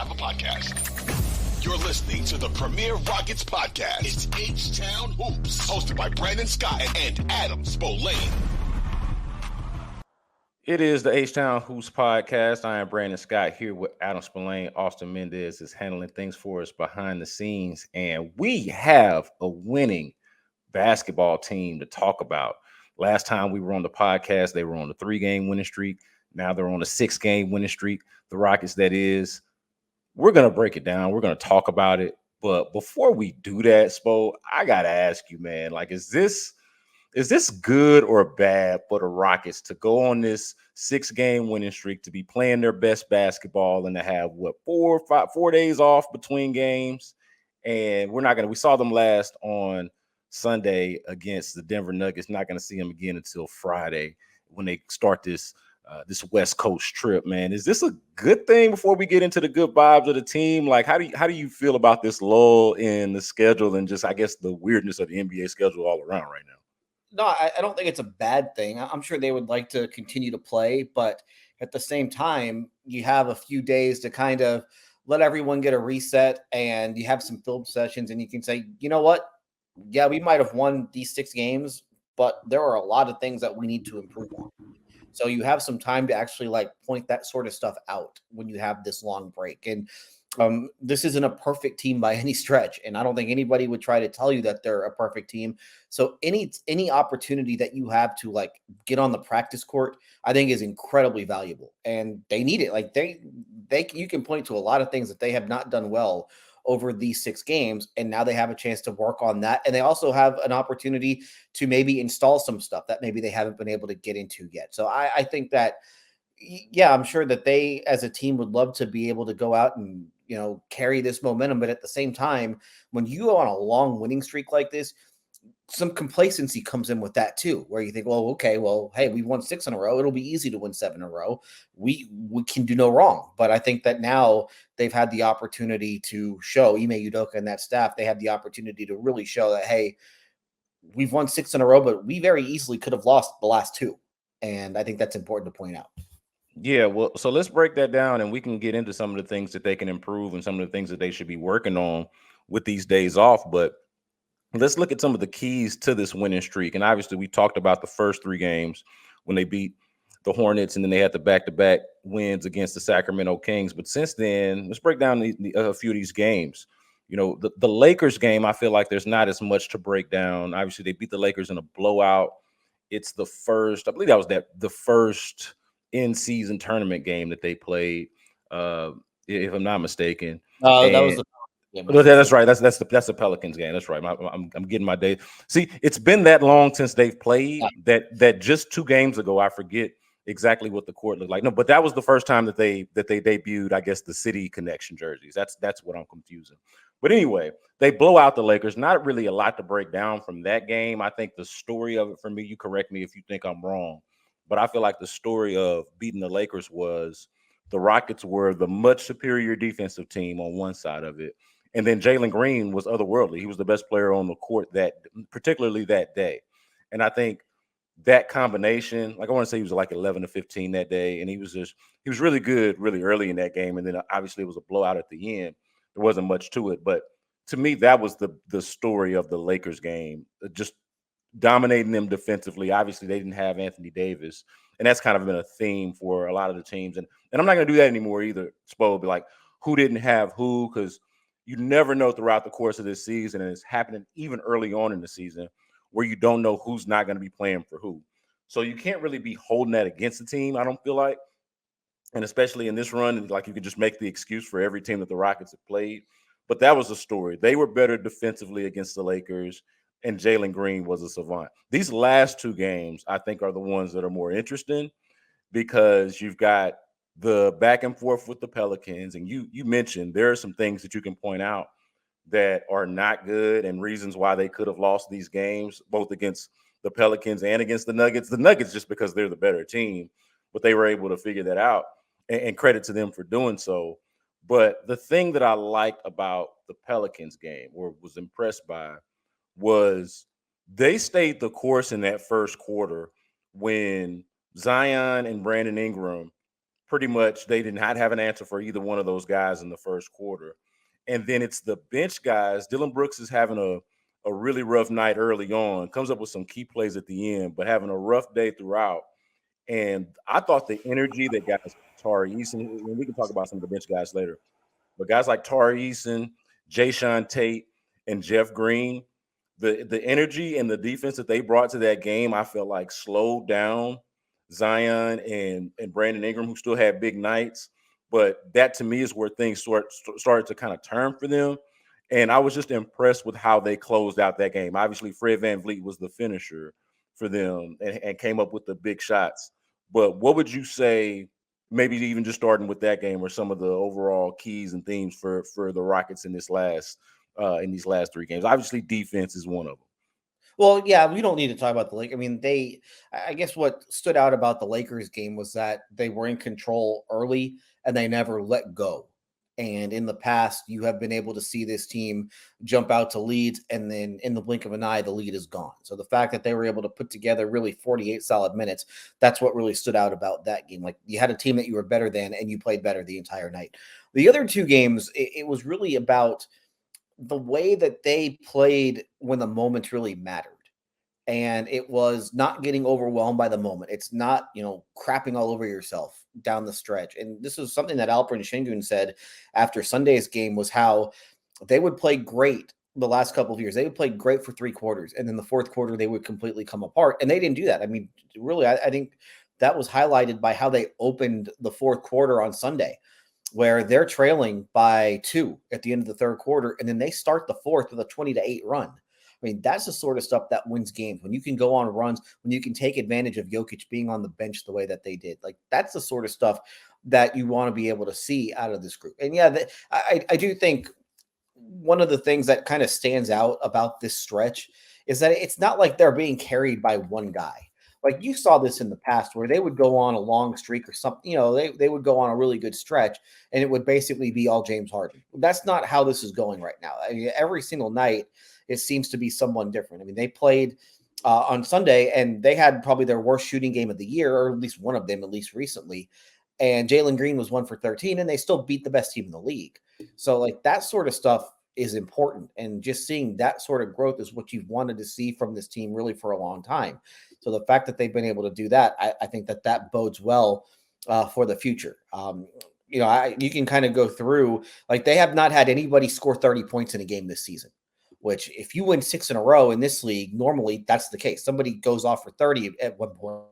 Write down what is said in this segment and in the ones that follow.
have a podcast. You're listening to the premier Rockets podcast. It's H-Town Hoops, hosted by Brandon Scott and Adam Spolane. It is the H-Town Hoops podcast. I am Brandon Scott here with Adam Spolane. Austin Mendez is handling things for us behind the scenes. And we have a winning basketball team to talk about. Last time we were on the podcast, they were on a 3-game winning streak. Now they're on a 6-game winning streak. The Rockets, that is. We're going to break it down. We're going to talk about it. But before we do that, Spo, I got to ask you, man, like, is this good or bad for the Rockets to go on this 6-game winning streak, to be playing their best basketball and to have, 4 days off between games? And we saw them last on Sunday against the Denver Nuggets. Not going to see them again until Friday when they start this West Coast trip, man. Is this a good thing before we get into the good vibes of the team? Like, how do you feel about this lull in the schedule and just, I guess, the weirdness of the NBA schedule all around right now? No, I don't think it's a bad thing. I'm sure they would like to continue to play, but at the same time, you have a few days to kind of let everyone get a reset, and you have some film sessions, and you can say, you know what? Yeah, we might have won these 6 games, but there are a lot of things that we need to improve on. So you have some time to actually point that sort of stuff out when you have this long break. And this isn't a perfect team by any stretch, and I don't think anybody would try to tell you that they're a perfect team. So any opportunity that you have to get on the practice court, I think is incredibly valuable, and they need it. You can point to a lot of things that they have not done well over these 6 games, and now they have a chance to work on that, and they also have an opportunity to maybe install some stuff that maybe they haven't been able to get into yet. So I think that, yeah, I'm sure that they as a team would love to be able to go out and carry this momentum. But at the same time, when you go on a long winning streak like this, some complacency comes in with that too, where you think, hey, we won 6 in a row. It'll be easy to win 7 in a row. We can do no wrong. But I think that now they've had the opportunity to show Ime Udoka and that staff, they had the opportunity to really show that, hey, we've won 6 in a row, but we very easily could have lost the last 2. And I think that's important to point out. Yeah, well, so let's break that down, and we can get into some of the things that they can improve and some of the things that they should be working on with these days off. But let's look at some of the keys to this winning streak. And obviously, we talked about the first 3 games when they beat the Hornets, and then they had the back-to-back wins against the Sacramento Kings. But since then, let's break down a few of these games. The Lakers game, I feel like there's not as much to break down. Obviously, they beat the Lakers in a blowout. It's the first, I believe that was the first in-season tournament game that they played, if I'm not mistaken. That was the game. That's right. That's the Pelicans game. That's right. I'm getting my day. See, it's been that long since they've played that just 2 games ago, I forget exactly what the court looked like. No, but that was the first time that they debuted, I guess, the City Connection jerseys. That's what I'm confusing. But anyway, they blow out the Lakers. Not really a lot to break down from that game. I think the story of it, for me, you correct me if you think I'm wrong, but I feel like the story of beating the Lakers was the Rockets were the much superior defensive team on one side of it. And then Jalen Green was otherworldly. He was the best player on the court particularly that day. And I think that combination, I want to say he was 11 to 15 that day. And he was really good really early in that game. And then obviously it was a blowout at the end. There wasn't much to it. But to me, that was the story of the Lakers game. Just dominating them defensively. Obviously, they didn't have Anthony Davis, and that's kind of been a theme for a lot of the teams. And I'm not going to do that anymore either, Spo. Be like, who didn't have who? Because you never know throughout the course of this season, and it's happening even early on in the season, where you don't know who's not going to be playing for who. So you can't really be holding that against the team, I don't feel like. And especially in this run, you could just make the excuse for every team that the Rockets have played. But that was the story. They were better defensively against the Lakers, and Jalen Green was a savant. These last 2 games, I think, are the ones that are more interesting because you've got the back and forth with the Pelicans, and you mentioned there are some things that you can point out that are not good and reasons why they could have lost these games, both against the Pelicans and against the Nuggets. The Nuggets just because they're the better team, but they were able to figure that out, and credit to them for doing so. But the thing that I liked about the Pelicans game, or was impressed by, was they stayed the course in that first quarter when Zion and Brandon Ingram pretty much they did not have an answer for either one of those guys in the first quarter. And then it's the bench guys. Dylan Brooks is having a really rough night early on, comes up with some key plays at the end, but having a rough day throughout. And I thought the energy that guys like Tari Eason, and we can talk about some of the bench guys later, but guys like Tari Eason, Jayshawn Tate, and Jeff Green, the energy and the defense that they brought to that game, I felt like slowed down Zion and Brandon Ingram, who still had big nights. But that to me is where things started to kind of turn for them. And I was just impressed with how they closed out that game. Obviously, Fred VanVleet was the finisher for them and came up with the big shots. But what would you say, maybe even just starting with that game, or some of the overall keys and themes for the Rockets in these last 3 games? Obviously, defense is one of them. Well, yeah, we don't need to talk about the Lakers. I mean, I guess what stood out about the Lakers game was that they were in control early and they never let go. And in the past, you have been able to see this team jump out to leads, and then in the blink of an eye, the lead is gone. So the fact that they were able to put together really 48 solid minutes, that's what really stood out about that game. Like, you had a team that you were better than, and you played better the entire night. The other 2 games, it was really about the way that they played when the moments really mattered. And it was not getting overwhelmed by the moment. It's not, crapping all over yourself down the stretch. And this is something that Alperen Sengun said after Sunday's game, was how they would play great the last couple of years. They would play great for 3 quarters, and then the fourth quarter they would completely come apart. And they didn't do that. I mean, really, I think that was highlighted by how they opened the fourth quarter on Sunday, where they're trailing by 2 at the end of the third quarter, and then they start the fourth with a 20-8 run. I mean, that's the sort of stuff that wins games. When you can go on runs, when you can take advantage of Jokic being on the bench the way that they did. Like, that's the sort of stuff that you want to be able to see out of this group. And yeah, I do think one of the things that kind of stands out about this stretch is that it's not like they're being carried by one guy. Like, you saw this in the past where they would go on a long streak or something, they would go on a really good stretch and it would basically be all James Harden. That's not how this is going right now. I mean, every single night, it seems to be someone different. I mean, they played on Sunday and they had probably their worst shooting game of the year, or at least one of them, at least recently. And Jalen Green was 1 for 13, and they still beat the best team in the league. So, like, that sort of stuff is important. And just seeing that sort of growth is what you've wanted to see from this team really for a long time. So the fact that they've been able to do that, I think that bodes well for the future. You can kind of go through, like, they have not had anybody score 30 points in a game this season. Which, if you win 6 in a row in this league, normally that's the case. Somebody goes off for 30 at one point.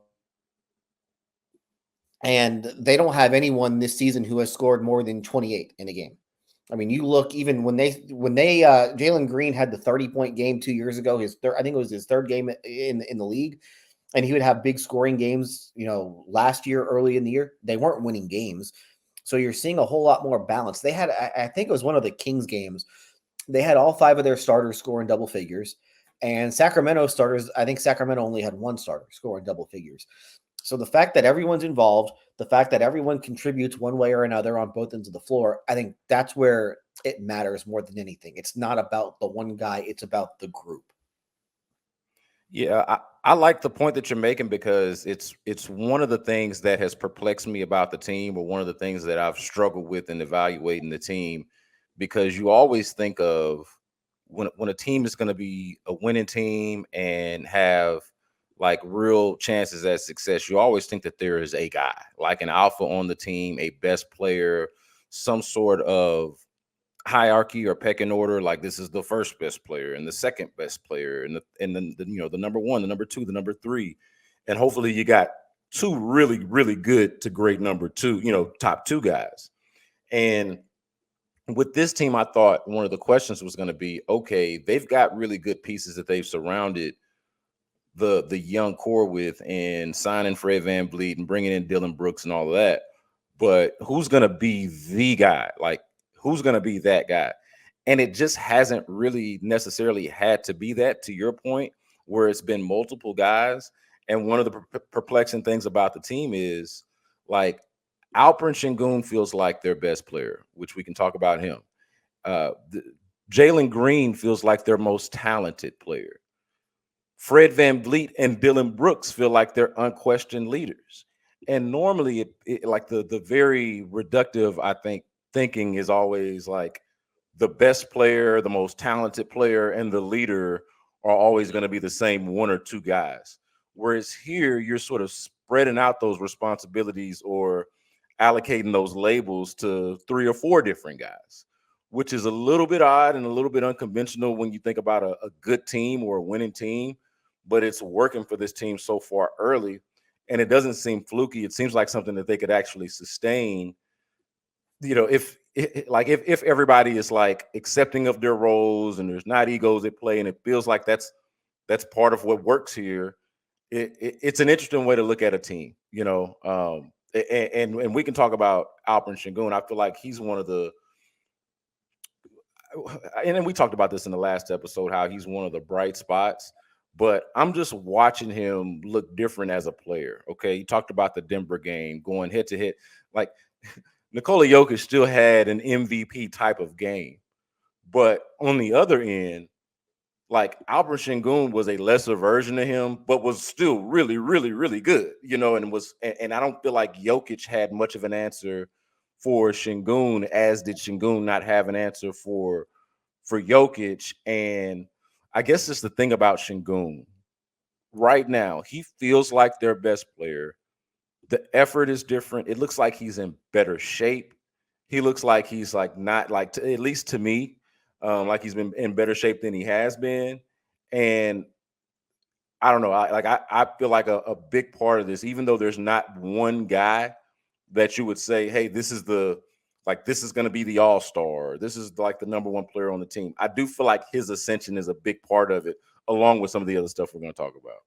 And they don't have anyone this season who has scored more than 28 in a game. I mean, you look, even when Jalen Green had the 30-point game 2 years ago, I think it was his 3rd game in the league, and he would have big scoring games, last year, early in the year. They weren't winning games. So you're seeing a whole lot more balance. They had, I think it was one of the Kings games, they had all 5 of their starters score in double figures, and Sacramento starters, I think Sacramento only had 1 starter score in double figures. So the fact that everyone's involved, the fact that everyone contributes one way or another on both ends of the floor, I think that's where it matters more than anything. It's not about the one guy, it's about the group. Yeah, I like the point that you're making, because it's one of the things that has perplexed me about the team, or one of the things that I've struggled with in evaluating the team. Because you always think of when a team is going to be a winning team and have like real chances at success, you always think that there is a guy, like an alpha on the team, a best player, some sort of hierarchy or pecking order. Like, this is the first best player and the second best player, and then the number 1, the number 2, the number 3, and hopefully you got 2 really, really good to great number 2, top 2 guys. And with this team, I thought one of the questions was going to be, okay, they've got really good pieces that they've surrounded the young core with, and signing Fred VanVleet and bringing in Dylan Brooks and all of that. But who's going to be the guy? Like, who's going to be that guy? And it just hasn't really necessarily had to be that, to your point, where it's been multiple guys. And one of the perplexing things about the team is, like, Alperen Sengun feels like their best player, which we can talk about him. Jalen Green feels like their most talented player. Fred VanVleet and Dylan Brooks feel like they're unquestioned leaders. And normally, like the very reductive, I think, thinking is always like the best player, the most talented player, and the leader are always going to be the same one or two guys. Whereas here, you're sort of spreading out those responsibilities or allocating those labels to three or four different guys, which is a little bit odd and a little bit unconventional when you think about a good team or a winning team. But it's working for this team so far early, and it doesn't seem fluky. It seems like something that they could actually sustain. If everybody is like accepting of their roles and there's not egos at play, and it feels like that's part of what works here. It's an interesting way to look at a team, and we can talk about Alperen Sengun. I feel like he's one of the, and then we talked about this in the last episode, how he's one of the bright spots. But I'm just watching him look different as a player. Okay, you talked about the Denver game going head to head. Like Nikola Jokic still had an MVP type of game, but on the other end, like Alperen Sengun was a lesser version of him, but was still really, really, really good. And I don't feel like Jokic had much of an answer for Sengun, as did Sengun not have an answer for Jokic. And I guess it's the thing about Sengun. Right now, he feels like their best player. The effort is different. It looks like he's in better shape. He looks like he's like not like, at least to me, like he's been in better shape than he has been. And I don't know. I feel like a big part of this, even though there's not one guy that you would say, hey, this is going to be the all-star. This is like the number one player on the team. I do feel like his ascension is a big part of it, along with some of the other stuff we're going to talk about.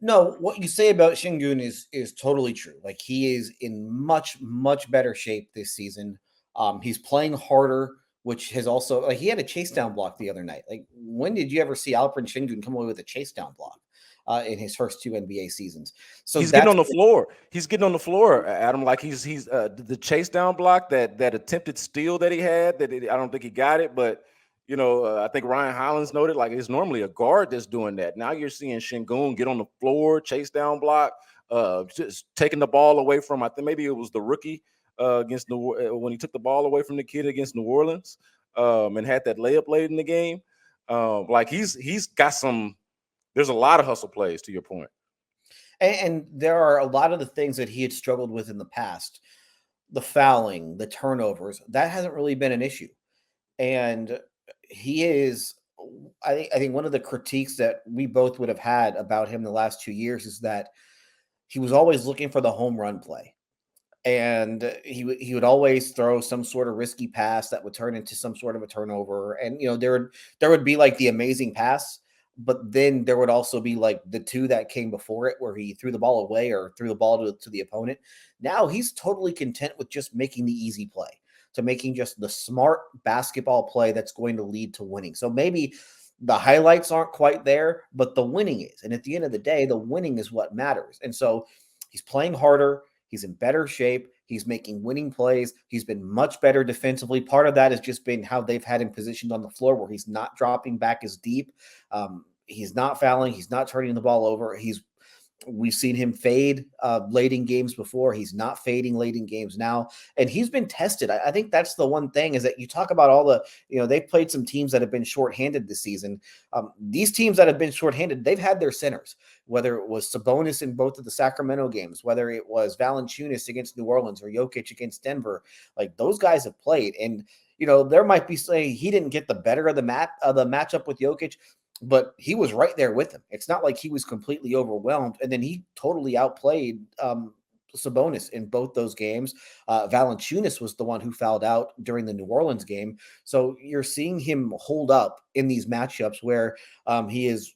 No, what you say about Sengun is totally true. Like, he is in much, much better shape this season. He's playing harder, which has also, like, he had a chase down block the other night. Like, when did you ever see Alperen Sengun come away with a chase down block in his first two NBA seasons? So he's getting on the floor. He's getting on the floor, Adam. Like he's the chase down block, that attempted steal that he had. I don't think he got it, but I think Ryan Hollins noted, like, it's normally a guard that's doing that. Now you're seeing Sengun get on the floor, chase down block, just taking the ball away from, I think maybe it was the rookie against when he took the ball away from the kid against New Orleans, and had that layup late in the game. Like he's got some. There's a lot of hustle plays, to your point. And there are a lot of the things that he had struggled with in the past, the fouling, the turnovers, that hasn't really been an issue. And he is, I think one of the critiques that we both would have had about him the last 2 years is that he was always looking for the home run play. And he would always throw some sort of risky pass that would turn into some sort of a turnover. And, there would be like the amazing pass, but then there would also be like the two that came before it where he threw the ball away or threw the ball to the opponent. Now he's totally content with just making the easy play, to making just the smart basketball play that's going to lead to winning. So maybe the highlights aren't quite there, but the winning is. And at the end of the day, the winning is what matters. And so he's playing harder. He's in better shape. He's making winning plays. He's been much better defensively. Part of that has just been how they've had him positioned on the floor, where he's not dropping back as deep. He's not fouling. He's not turning the ball over. We've seen him fade late in games before. He's not fading late in games now. And he's been tested. I think that's the one thing, is that you talk about all the, they've played some teams that have been shorthanded this season. These teams that have been shorthanded, they've had their centers, whether it was Sabonis in both of the Sacramento games, whether it was Valanciunas against New Orleans or Jokic against Denver. Like, those guys have played. And, there might be saying he didn't get the better of the matchup with Jokic, but he was right there with him. It's not like he was completely overwhelmed. And then he totally outplayed Sabonis in both those games. Valanciunas was the one who fouled out during the New Orleans game. So you're seeing him hold up in these matchups where he is,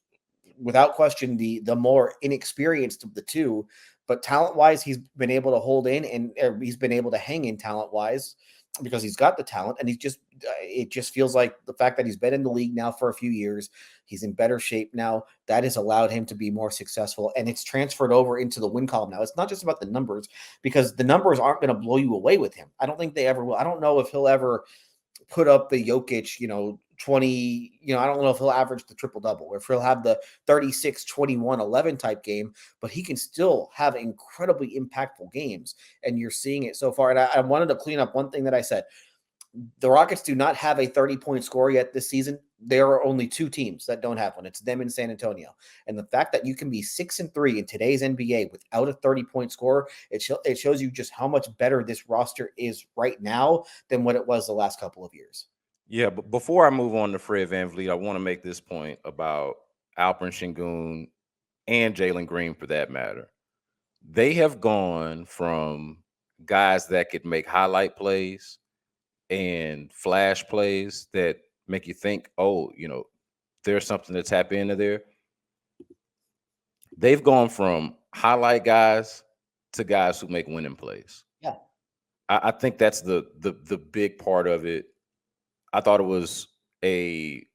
without question, the more inexperienced of the two. But talent-wise, he's been able to hold in, and he's been able to hang in talent-wise, because he's got the talent. And it just feels like the fact that he's been in the league now for a few years, he's in better shape now, that has allowed him to be more successful. And it's transferred over into the win column now. It's not just about the numbers, because the numbers aren't going to blow you away with him. I don't think they ever will. I don't know if he'll ever put up the Jokic, 20, I don't know if he'll average the triple double or if he'll have the 36, 21, 11 type game, but he can still have incredibly impactful games. And you're seeing it so far. And I wanted to clean up one thing that I said. The Rockets do not have a 30-point score yet this season. There are only two teams that don't have one. It's them and San Antonio. And the fact that you can be 6-3 in today's NBA without a 30-point score, it shows you just how much better this roster is right now than what it was the last couple of years. Yeah, but before I move on to Fred VanVleet, I want to make this point about Alperen Sengun and Jalen Green, for that matter. They have gone from guys that could make highlight plays and flash plays that make you think, oh, there's something to tap into there. They've gone from highlight guys to guys who make winning plays. Yeah. I think that's the big part of it. I thought it was a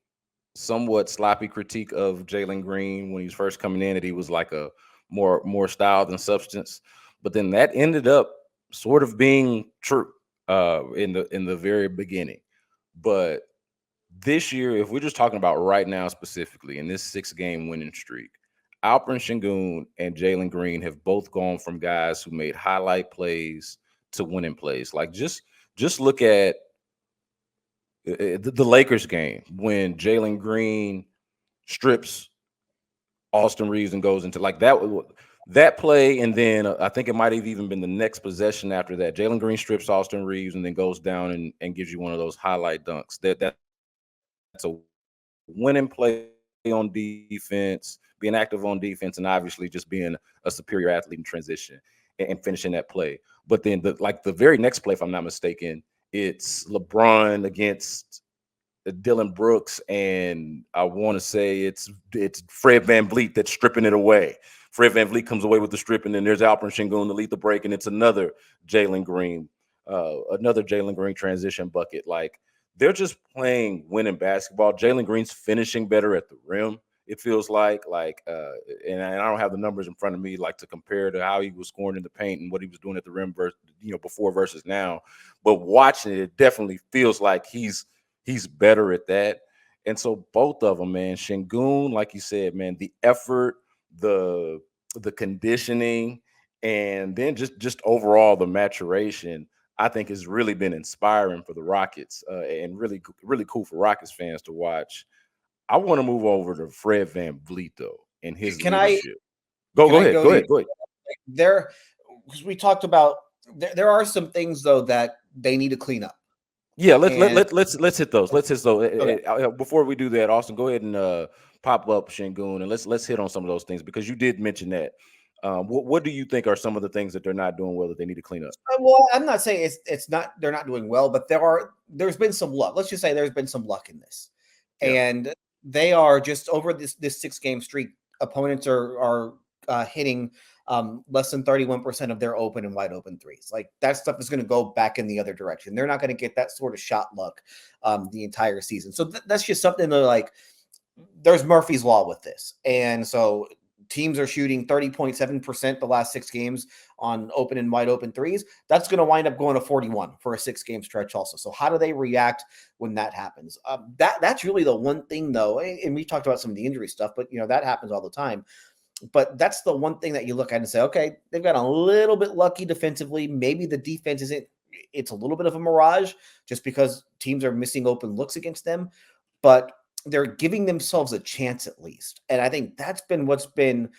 somewhat sloppy critique of Jalen Green when he was first coming in, that he was like a more style than substance. But then that ended up sort of being true in the very beginning. But this year, if we're just talking about right now specifically in this 6-game winning streak, Alperen Sengun and Jalen Green have both gone from guys who made highlight plays to winning plays. Like just look at the Lakers game when Jalen Green strips Austin Reeves and goes into like that play, and then I think it might have even been the next possession after that. Jalen Green strips Austin Reeves and then goes down and gives you one of those highlight dunks. That's a winning play on defense, being active on defense, and obviously just being a superior athlete in transition and finishing that play. But then the very next play, if I'm not mistaken, it's LeBron against Dylan Brooks, and I want to say it's Fred VanVleet that's stripping it away. Fred VanVleet comes away with the strip, and then there's Alperen Sengun to lead the break, and it's another Jalen Green transition bucket. Like, they're just playing winning basketball. Jalen Green's finishing better at the rim, it feels like, and I don't have the numbers in front of me, like, to compare to how he was scoring in the paint and what he was doing at the rim before versus now. But watching it, it definitely feels like he's better at that. And so both of them, man, Sengun, like you said, man, the effort, the conditioning, and then just overall the maturation, I think has really been inspiring for the Rockets, and really, really cool for Rockets fans to watch. I want to move over to Fred VanVleet, though, and his leadership. Go ahead. There, because we talked about, there are some things though that they need to clean up. Yeah, let's hit those. Let's hit those. Okay. Before we do that, Austin, go ahead and pop up Sengun, and let's hit on some of those things, because you did mention that. What do you think are some of the things that they're not doing well that they need to clean up? Well, I'm not saying they're not doing well, but there's been some luck. Let's just say there's been some luck in this, and they are just over this 6-game streak. Opponents are hitting less than 31% of their open and wide open threes. Like, that stuff is going to go back in the other direction. They're not going to get that sort of shot luck the entire season. So that's just something that, like, there's Murphy's Law with this. And so teams are shooting 30.7% the last 6 games on open and wide open threes. That's going to wind up going to 41 for a 6-game stretch also. So how do they react when that happens? That's really the one thing, though. And we talked about some of the injury stuff, but that happens all the time. But that's the one thing that you look at and say, okay, they've got a little bit lucky defensively. Maybe the defense it's a little bit of a mirage just because teams are missing open looks against them, but they're giving themselves a chance at least. And I think that's been what's been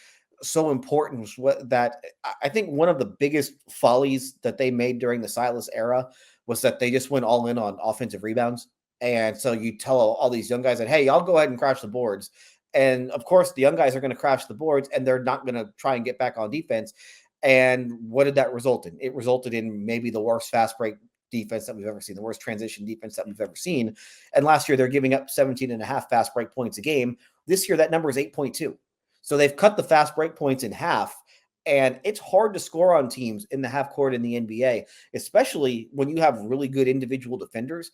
so important, that I think one of the biggest follies that they made during the Silas era was that they just went all in on offensive rebounds. And so you tell all these young guys that, hey, y'all go ahead and crash the boards. And of course, the young guys are going to crash the boards, and they're not going to try and get back on defense. And what did that result in? It resulted in maybe the worst fast break defense that we've ever seen, the worst transition defense that we've ever seen. And last year, they're giving up 17.5 fast break points a game. This year, that number is 8.2. So they've cut the fast break points in half. And it's hard to score on teams in the half court in the NBA, especially when you have really good individual defenders.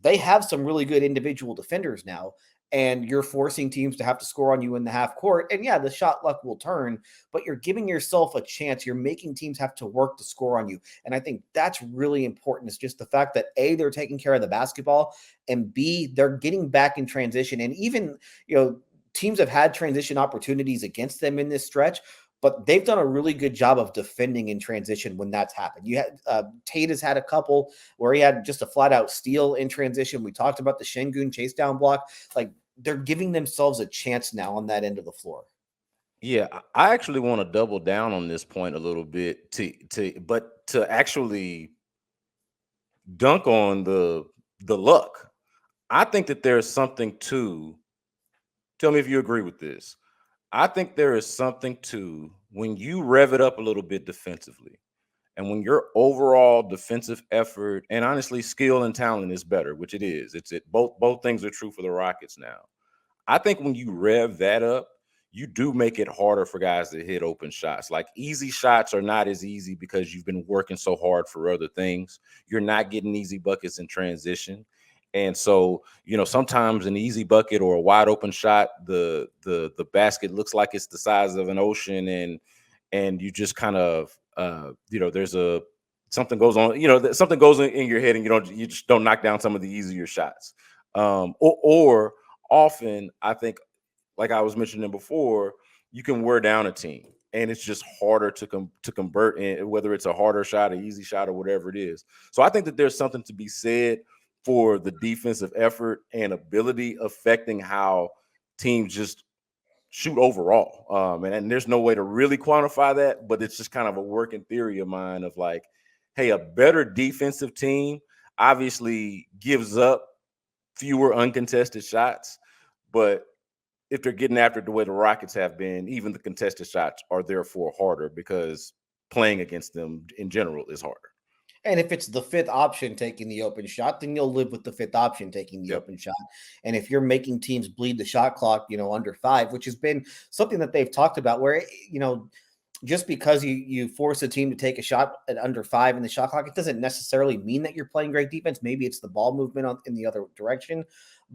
They have some really good individual defenders now. and you're forcing teams to have to score on you in the half court. And yeah, the shot luck will turn, but you're giving yourself a chance. You're making teams have to work to score on you. And I think that's really important. It's just the fact that A, they're taking care of the basketball, and B, they're getting back in transition. And even, teams have had transition opportunities against them in this stretch, but they've done a really good job of defending in transition when that's happened. You had Tate has had a couple where he had just a flat out steal in transition. We talked about the Sengun chase down block. Like, they're giving themselves a chance now on that end of the floor. Yeah, I actually want to double down on this point a little bit but to actually dunk on the luck. I think that there's something to, tell me if you agree with this. I think there is something to when you rev it up a little bit defensively, and when your overall defensive effort and honestly skill and talent is better, which it is. Both things are true for the Rockets now. I think when you rev that up, you do make it harder for guys to hit open shots. Like, easy shots are not as easy because you've been working so hard for other things. You're not getting easy buckets in transition. And so, sometimes an easy bucket or a wide open shot, the basket looks like it's the size of an ocean, and you just kind of there's something goes on, something goes in your head, and you just don't knock down some of the easier shots. Or often, I think, like I was mentioning before, you can wear down a team, and it's just harder to convert in, whether it's a harder shot, an easy shot, or whatever it is. So I think that there's something to be said for the defensive effort and ability affecting how teams just shoot overall. And there's no way to really quantify that, but it's just kind of a working theory of mine of like, hey, a better defensive team obviously gives up fewer uncontested shots, but if they're getting after it the way the Rockets have been, even the contested shots are therefore harder because playing against them in general is harder. And if it's the fifth option taking the open shot, then you'll live with the fifth option taking the open shot. And if you're making teams bleed the shot clock, under 5, which has been something that they've talked about, where, just because you force a team to take a shot at under 5 in the shot clock, it doesn't necessarily mean that you're playing great defense. Maybe it's the ball movement in the other direction.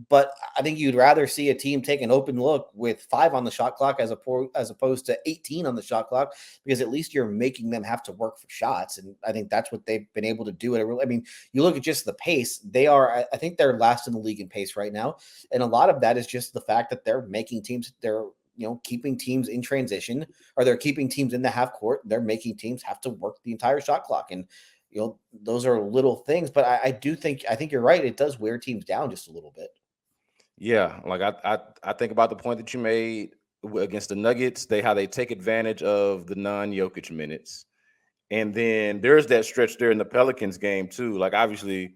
But I think you'd rather see a team take an open look with 5 on the shot clock as opposed to 18 on the shot clock, because at least you're making them have to work for shots. And I think that's what they've been able to do. You look at just the pace. I think they're last in the league in pace right now. And a lot of that is just the fact that they're making teams, keeping teams in transition, or they're keeping teams in the half court. They're making teams have to work the entire shot clock. And, those are little things, but I think you're right. It does wear teams down just a little bit. Yeah, like I think about the point that you made against the Nuggets, how they take advantage of the non-Jokic minutes. And then there's that stretch there in the Pelicans game too. Like, obviously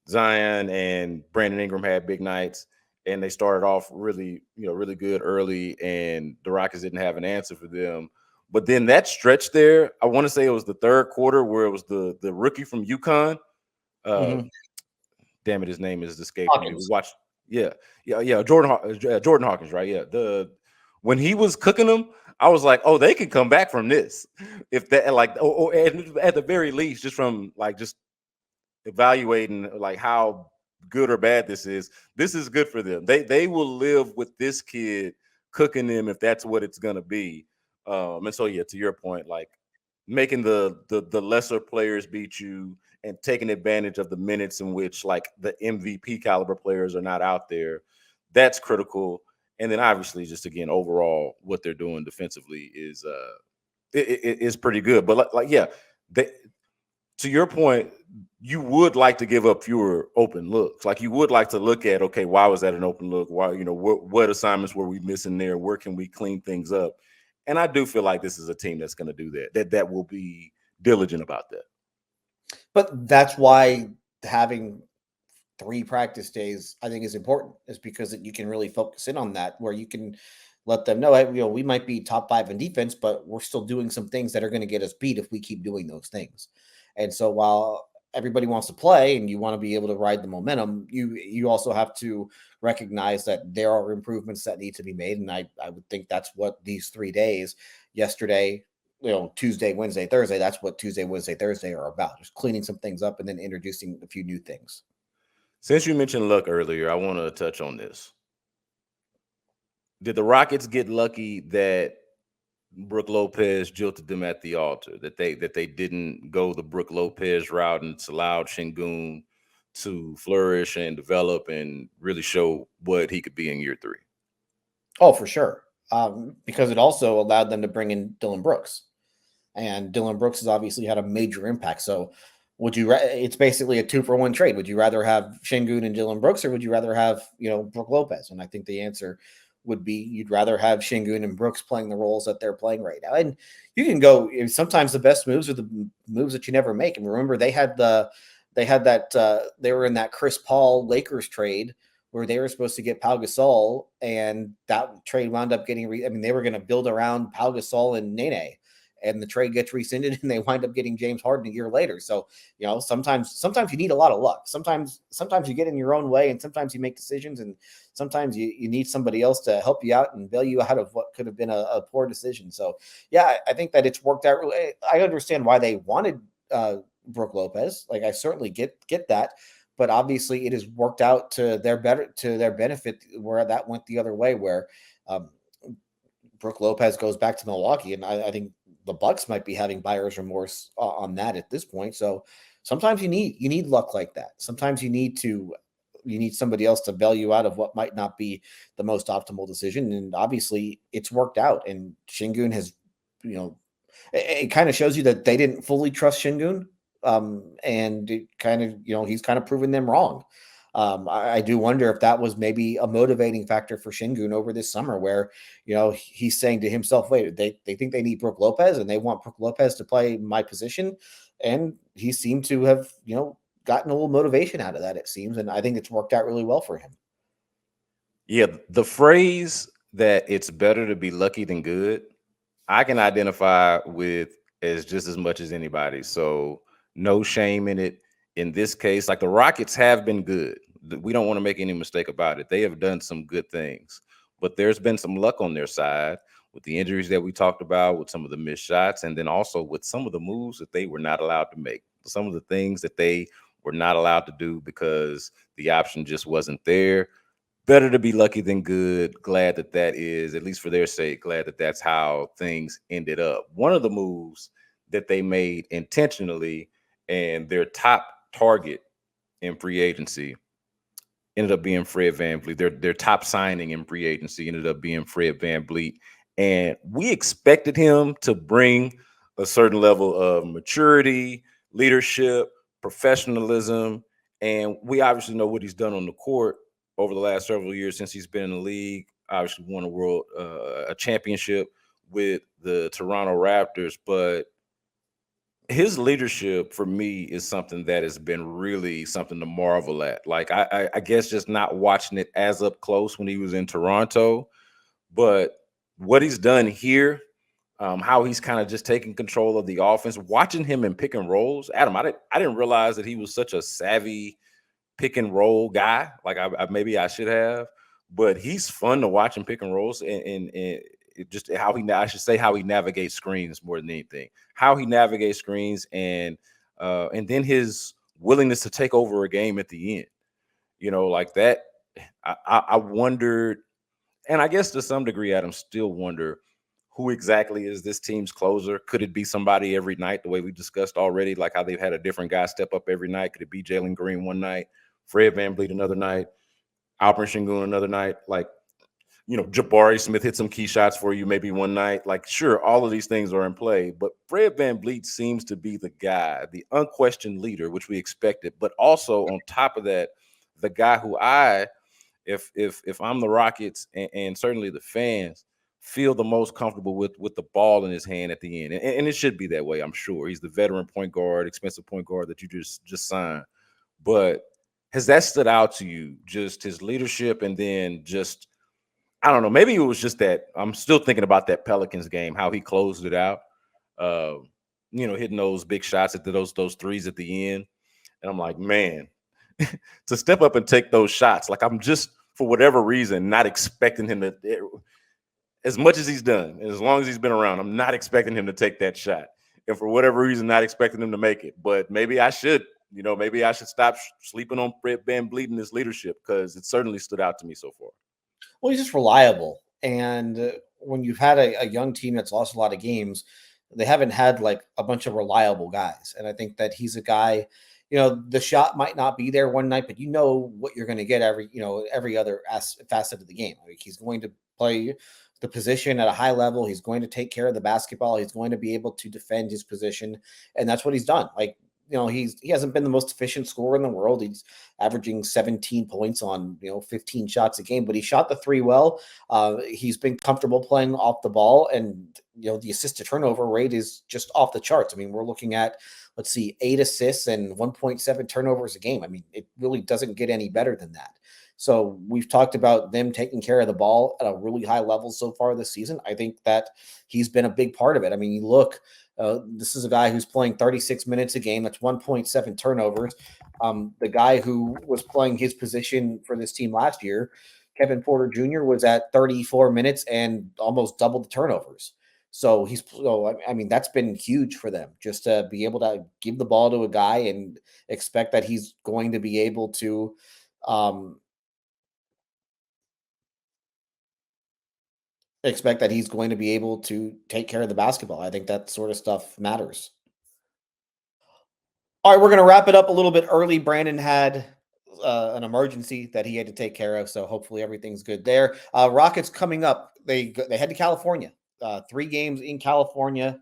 Zion and Brandon Ingram had big nights, and they started off really good early, and the Rockets didn't have an answer for them. But then that stretch there, I want to say it was the third quarter, where it was the rookie from UConn. Damn it, his name is escaping me. We watched. Yeah. Jordan Hawkins, right? Yeah. When he was cooking them, I was like, oh, they can come back from this. If that, like, or at the very least, just from just evaluating like how good or bad this is good for them. They will live with this kid cooking them if that's what it's gonna be. And so, yeah, to your point, like making the lesser players beat you and taking advantage of the minutes in which like the MVP caliber players are not out there, that's critical. And then obviously, just again, overall, what they're doing defensively is pretty good. But to your point, you would like to give up fewer open looks. Like, you would like to look at, okay, why was that an open look? Why, what assignments were we missing there? Where can we clean things up? And I do feel like this is a team that's going to do that. That will be diligent about that. But that's why having 3 practice days, I think, is important, is because you can really focus in on that, where you can let them know, we might be top 5 in defense, but we're still doing some things that are going to get us beat if we keep doing those things. And so while everybody wants to play and you want to be able to ride the momentum, you also have to recognize that there are improvements that need to be made. And I would think that's what these 3 days, yesterday, Tuesday, Wednesday, Thursday, that's what Tuesday, Wednesday, Thursday are about. Just cleaning some things up and then introducing a few new things. Since you mentioned luck earlier, I want to touch on this. Did the Rockets get lucky that Brook Lopez jilted them at the altar? That they didn't go the Brook Lopez route and it's allowed Sengun to flourish and develop and really show what he could be in year 3? Oh, for sure. Because it also allowed them to bring in Dylan Brooks, and Dylan Brooks has obviously had a major impact. So, would you? It's basically a 2-for-1 trade. Would you rather have Sengun and Dylan Brooks, or would you rather have Brook Lopez? And I think the answer would be you'd rather have Sengun and Brooks playing the roles that they're playing right now. And you can go. Sometimes the best moves are the moves that you never make. And remember, they were in that Chris Paul Lakers trade where they were supposed to get Pau Gasol, and that trade wound up getting. They were going to build around Pau Gasol and Nene, and the trade gets rescinded, and they wind up getting James Harden a year later. So sometimes you need a lot of luck. Sometimes you get in your own way, and sometimes you make decisions, and sometimes you need somebody else to help you out and bail you out of what could have been a poor decision. So yeah, I think that it's worked out. I understand why they wanted Brook Lopez. Like I certainly get that. But obviously, it has worked out to their benefit, where that went the other way, where Brook Lopez goes back to Milwaukee, and I think the Bucks might be having buyer's remorse on that at this point. So sometimes you need luck like that. Sometimes you need somebody else to bail you out of what might not be the most optimal decision. And obviously, it's worked out. And Sengun has, it kind of shows you that they didn't fully trust Sengun. And it kind of, he's kind of proven them wrong. I do wonder if that was maybe a motivating factor for Sengun over this summer, where, he's saying to himself, wait, they think they need Brook Lopez and they want Brook Lopez to play my position. And he seemed to have, gotten a little motivation out of that, it seems. And I think it's worked out really well for him. Yeah. The phrase that it's better to be lucky than good, I can identify with as just as much as anybody. So no shame in it. In this case, like the Rockets have been good. We don't want to make any mistake about it. They have done some good things, but there's been some luck on their side with the injuries that we talked about, with some of the missed shots, and then also with some of the moves that they were not allowed to make, some of the things that they were not allowed to do because the option just wasn't there. Better to be lucky than good. Glad that is, at least for their sake, glad that that's how things ended up. One of the moves that they made intentionally, and their top target in free agency ended up being Fred VanVleet. Their top signing in free agency ended up being Fred VanVleet. And we expected him to bring a certain level of maturity, leadership, professionalism. And we obviously know what he's done on the court over the last several years since he's been in the league. Obviously won a championship with the Toronto Raptors. But his leadership for me is something that has been really something to marvel at. Like I guess just not watching it as up close when he was in Toronto, but what he's done here, how he's kind of just taking control of the offense, watching him in pick and rolls. Adam, I didn't realize that he was such a savvy pick and roll guy. Like maybe I should have, but he's fun to watch in pick and rolls, and just how he navigates screens more than anything. How he navigates screens, and then his willingness to take over a game at the end. Like that. I wondered, and I guess to some degree, Adam, still wonder who exactly is this team's closer. Could it be somebody every night, the way we discussed already, like how they've had a different guy step up every night? Could it be Jalen Green one night, Fred VanVleet another night, Alperen Sengun another night? Like, Jabari Smith hit some key shots for you maybe one night. Like, sure, all of these things are in play, but Fred VanVleet seems to be the guy, the unquestioned leader, which we expected, but also on top of that, the guy who if I'm the Rockets and certainly the fans, feel the most comfortable with the ball in his hand at the end. And it should be that way, I'm sure. He's the veteran point guard, expensive point guard that you just signed. But has that stood out to you, just his leadership, and then just, I don't know, maybe it was just that I'm still thinking about that Pelicans game, how he closed it out, hitting those big shots at those threes at the end. And I'm like, man, to step up and take those shots, like I'm just, for whatever reason, not expecting him to, as much as he's done, and as long as he's been around, I'm not expecting him to take that shot. And for whatever reason, not expecting him to make it. But maybe I should, maybe I should stop sleeping on Fred VanVleet and his leadership, because it certainly stood out to me so far. Well, he's just reliable. And when you've had a young team that's lost a lot of games, they haven't had like a bunch of reliable guys. And I think that he's a guy, the shot might not be there one night, but you know what you're going to get every other facet of the game. Like he's going to play the position at a high level. He's going to take care of the basketball. He's going to be able to defend his position. And that's what he's done. Like, he hasn't been the most efficient scorer in the world. He's averaging 17 points on 15 shots a game, but he shot the three well. He's been comfortable playing off the ball, and the assist to turnover rate is just off the charts. I mean, we're looking at 8 assists and 1.7 turnovers a game. I mean, it really doesn't get any better than that. So we've talked about them taking care of the ball at a really high level so far this season. I think that he's been a big part of it. I mean, you look. This is a guy who's playing 36 minutes a game. That's 1.7 turnovers. The guy who was playing his position for this team last year, Kevin Porter Jr., was at 34 minutes and almost double the turnovers. So that's been huge for them, just to be able to give the ball to a guy and expect that he's going to be able to take care of the basketball. I think that sort of stuff matters. All right, we're going to wrap it up a little bit early. Brandon had an emergency that he had to take care of, so hopefully everything's good there. Rockets coming up. They head to California. 3 games in California.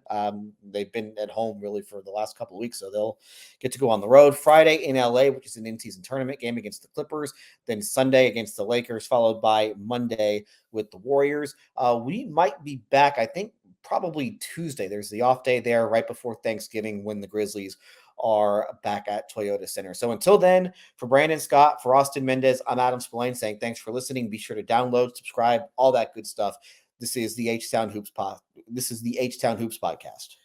They've been at home really for the last couple of weeks, so they'll get to go on the road. Friday in LA, which is an in-season tournament game against the Clippers. Then Sunday against the Lakers, followed by Monday with the Warriors. We might be back, I think, probably Tuesday. There's the off day there right before Thanksgiving when the Grizzlies are back at Toyota Center. So until then, for Brandon Scott, for Austin Mendez, I'm Adam Spolane saying thanks for listening. Be sure to download, subscribe, all that good stuff. This is the H-Town Hoops podcast.